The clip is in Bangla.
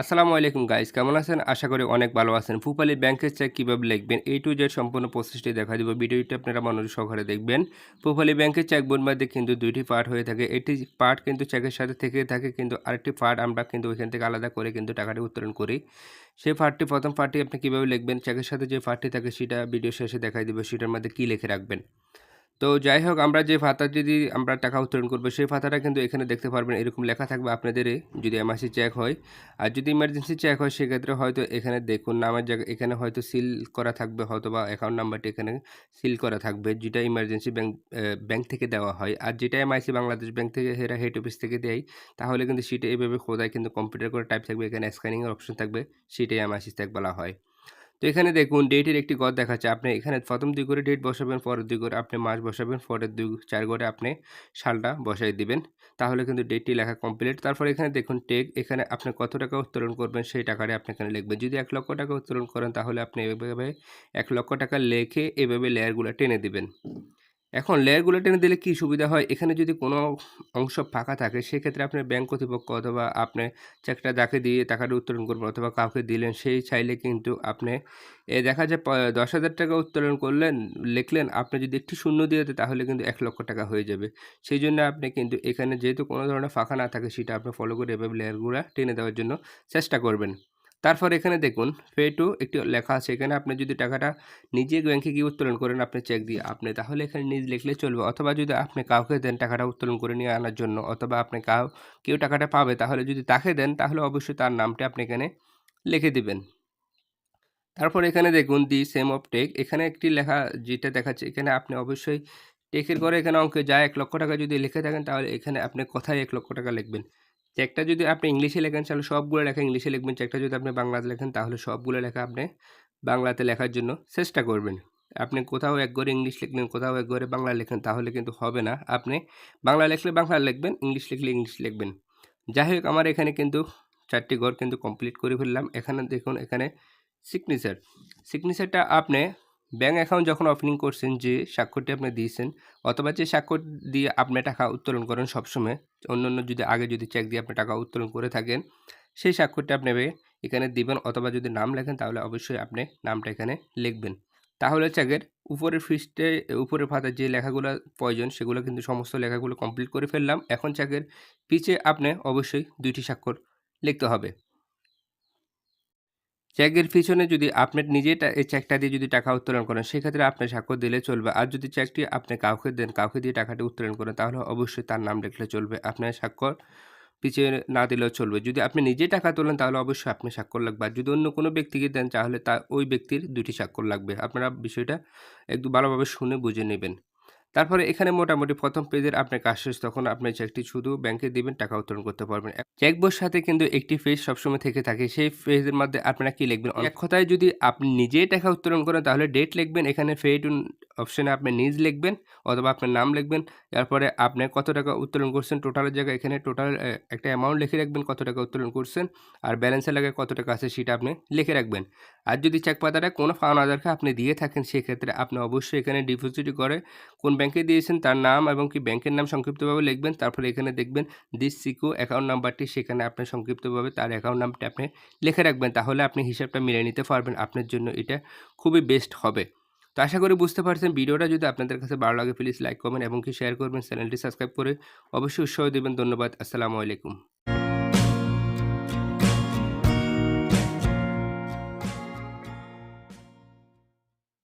আসসালামু আলাইকুম গাইস, কেমন আছেন? আশা করি অনেক ভালো আছেন। ভূপালী ব্যাংকের চেক কিভাবে লিখবেন A to Z সম্পূর্ণ প্রসেসটি দেখা দিব। ভিডিওটি আপনারা মনোযোগ সহকারে দেখবেন। ভূপালী ব্যাংকের চেক বইয়ের মধ্যে কিন্তু ২ টি পার্ট হয়ে থাকে। একটি পার্ট কিন্তু চেকের সাথে থেকে থাকে, কিন্তু আরেকটি পার্ট আমরা কিন্তু ওইখান থেকে আলাদা করে কিন্তু টাকাটি উত্তোলন করি। সেই পার্টটি প্রথম পার্টটি আপনি কিভাবে লিখবেন, চেকের সাথে যে পার্টটি থাকে সেটা ভিডিও শেষে দেখাই দিব, সেটার মধ্যে কি লিখে রাখবেন। তো যাই হোক, আমরা যে খাতাটি দিয়ে আমরা টাকা উত্তোলন করব সেই খাতাটা কিন্তু এখানে দেখতে পারবেন, এরকম লেখা থাকবে আপনাদেরই যদি এমআইসি চেক হয়। আর যদি ইমার্জেন্সি চেক হয় সেক্ষেত্রে হয়তো এখানে দেখুন নামের জায়গায় এখানে হয়তো সিল করা থাকবে, হয়তো বা অ্যাকাউন্ট নাম্বারটি এখানে সিল করা থাকবে, যেটা ইমার্জেন্সি ব্যাংক থেকে দেওয়া হয়। আর যেটা এমআইসি বাংলাদেশ ব্যাংক থেকে হেরা হেড অফিস থেকে দেয়, তাহলে কিন্তু সেটা এভাবে খোদায় কিন্তু কম্পিউটার করে টাইপ থাকবে, এখানে স্ক্যানিংয়ের অপশন থাকবে, সেটাই এমআইসি চেক বলা হয়। তো এখানে দেখুন ডেটের একটি ঘর দেখাচ্ছে। আপনি এখানে প্রথম ২ ঘরে ডেট বসাবেন, পরের ২ ঘরে আপনি মাস বসাবেন, পরের ৪ ঘরে আপনি সালটা বসাই দিবেন। তাহলে কিন্তু ডেটটি লেখা কমপ্লিট। তারপর এখানে দেখুন টেক, এখানে আপনি কত টাকা উত্তোলন করবেন সেই টাকাটা আপনি এখানে লিখবেন। যদি ১,০০,০০০ টাকা উত্তোলন করেন তাহলে আপনি এভাবে ১,০০,০০০ টাকা লিখে এভাবে লেয়ারগুলা টেনে দিবেন। এখন লেয়ারগুলো টেনে দিলে কি সুবিধা হয়? এখানে যদি কোনো অংশ ফাঁকা থাকে সেক্ষেত্রে আপনার ব্যাংক কর্তৃপক্ষ অথবা আপনি চেকটা যাকে দিয়ে টাকাটা উত্তোলন করবেন অথবা কাউকে দিলেন সেই চাইলে কিন্তু আপনি দেখা যায় ১০,০০০ টাকা উত্তোলন করলেন, লিখলেন, আপনি যদি একটি শূন্য দিয়ে দেন তাহলে কিন্তু ১,০০,০০০ টাকা হয়ে যাবে। সেইজন্য আপনি কিন্তু এখানে যেহেতু কোনো ধরনের ফাঁকা না থাকে সেটা আপনি ফলো করে এভাবে লেয়ারগুলা টেনে দেওয়ার জন্য চেষ্টা করবেন। তারপর এখানে দেখুন পে টু একটি লেখা আছে। এখানে আপনি যদি টাকাটা নিজে ব্যাংকে গিয়ে উত্তোলন করেন আপনি চেক দিয়ে আপনি, তাহলে এখানে নিজ লিখলে চলবে, অথবা যদি আপনি কাউকে দেন টাকাটা উত্তোলন করে নিয়ে আনার জন্য, অথবা আপনি কেউ টাকাটা পাবে তাহলে যদি তাকে দেন তাহলে অবশ্যই তার নামটা আপনি এখানে লিখে দিবেন। তারপর এখানে দেখুন দি সেম অফ টেক, এখানে একটি লেখা যেটা দেখাচ্ছে, এখানে আপনি অবশ্যই টেকের ঘরে এখানে অঙ্কে যায় ১,০০,০০০ টাকা যদি লিখে থাকেন তাহলে এখানে আপনি কোথায় ১,০০,০০০ টাকা লিখবেন। চেকটা যদি আপনি ইংলিশে লেখেন তাহলে সবগুলো লেখা ইংলিশে লিখবেন। চেকটা যদি আপনি বাংলাতে লেখেন তাহলে সবগুলো লেখা আপনি বাংলাতে লেখার জন্য চেষ্টা করবেন। আপনি কোথাও এক ঘরে ইংলিশ লিখলেন, কোথাও এক ঘরে বাংলা লিখলেন তাহলে কিন্তু হবে না। আপনি বাংলা লিখলে বাংলা লিখবেন, ইংলিশ লিখলে ইংলিশ লিখবেন। যাই হোক, আমার এখানে কিন্তু ৪ টি ঘর কিন্তু কমপ্লিট করে ফেললাম। এখানে দেখুন এখানে সিগনেচার। সিগনেচারটা আপনি ব্যাংক অ্যাকাউন্ট যখন ওপেনিং করছেন যে স্বাক্ষরটি আপনি দিয়েছেন, অথবা যে স্বাক্ষর দিয়ে আপনি টাকা উত্তোলন করেন সবসময়, অন্যান্য যদি আগে যদি চেক দিয়ে আপনি টাকা উত্তোলন করে থাকেন, সেই স্বাক্ষরটি আপনি এখানে দিবেন, অথবা যদি নাম লেখেন তাহলে অবশ্যই আপনি নামটা এখানে লিখবেন। তাহলে চেকের উপরের পৃষ্ঠে উপরের পাতায় যে লেখাগুলো প্রয়োজন সেগুলো কিন্তু সমস্ত লেখাগুলো কমপ্লিট করে ফেললাম। এখন চেকের পিছে আপনি অবশ্যই ২ টি স্বাক্ষর লিখতে হবে। চেকের পিছনে যদি আপনি নিজেই এই চেকটা দিয়ে যদি টাকা উত্তোলন করেন সেক্ষেত্রে আপনি স্বাক্ষর দিলে চলবে। আর যদি চেকটি আপনি কাউকে দেন, কাউকে দিয়ে টাকাটি উত্তোলন করেন তাহলে অবশ্যই তার নাম লিখলে চলবে। আপনার স্বাক্ষর পিছিয়ে না দিলেও চলবে। যদি আপনি নিজেই টাকা তোলেন তাহলে অবশ্যই আপনি স্বাক্ষর লাগবে। আর যদি অন্য কোনো ব্যক্তিকে দেন তাহলে ওই ব্যক্তির ২ টি স্বাক্ষর লাগবে। আপনারা বিষয়টা একটু ভালোভাবে শুনে বুঝে নিবেন। তারপরে এখানে মোটামুটি ১ম পেজের আপনার কাজ শেষ। তখন আপনি চেকটি শুধু ব্যাংকে দিবেন, টাকা উত্তোলন করতে পারবেন। চেক বইয়ের সাথে কিন্তু একটি পেজ সবসময় থেকে থাকে। সেই পেজের মধ্যে আপনারা কি লিখবেন? এক কথায় যদি আপনি নিজেই টাকা উত্তোলন করেন তাহলে ডেট লিখবেন। এখানে পে টু অপশনে আপনি নিজ লিখবেন, অথবা আপনার নাম লিখবেন। এরপরে আপনি কত টাকা উত্তোলন করছেন টোটালের জায়গায় এখানে টোটাল একটা অ্যামাউন্ট লিখে রাখবেন, কত টাকা উত্তোলন করছেন। আর ব্যালেন্সের জায়গায় কত টাকা আছে সেটা আপনি লিখে রাখবেন। আর যদি চেক পাতাটা কোনো পাওনা দারকে আপনি দিয়ে থাকেন সেক্ষেত্রে আপনি অবশ্যই এখানে ডিপোজিট করে কোন ব্যাংকে দিয়েছেন তার নাম এবং কি ব্যাংকের নাম সংক্ষিপ্তভাবে লিখবেন। তারপরে এখানে দেখবেন দিস সিকিউ অ্যাকাউন্ট নাম্বারটি, সেখানে আপনি সংক্ষিপ্তভাবে তার অ্যাকাউন্ট নামটা আপনি লিখে রাখবেন। তাহলে আপনি হিসাবটা মিলিয়ে নিতে পারবেন। আপনার জন্য এটা খুবই বেস্ট হবে। তো আশা করি বুঝতে পারছেন। ভিডিওটা যদি আপনাদের কাছে ভালো লাগে প্লিজ লাইক, কমেন্ট এবং কি শেয়ার করবেন। চ্যানেলটি সাবস্ক্রাইব করে অবশ্যই উৎসাহ দিবেন। ধন্যবাদ। আসসালামু আলাইকুম।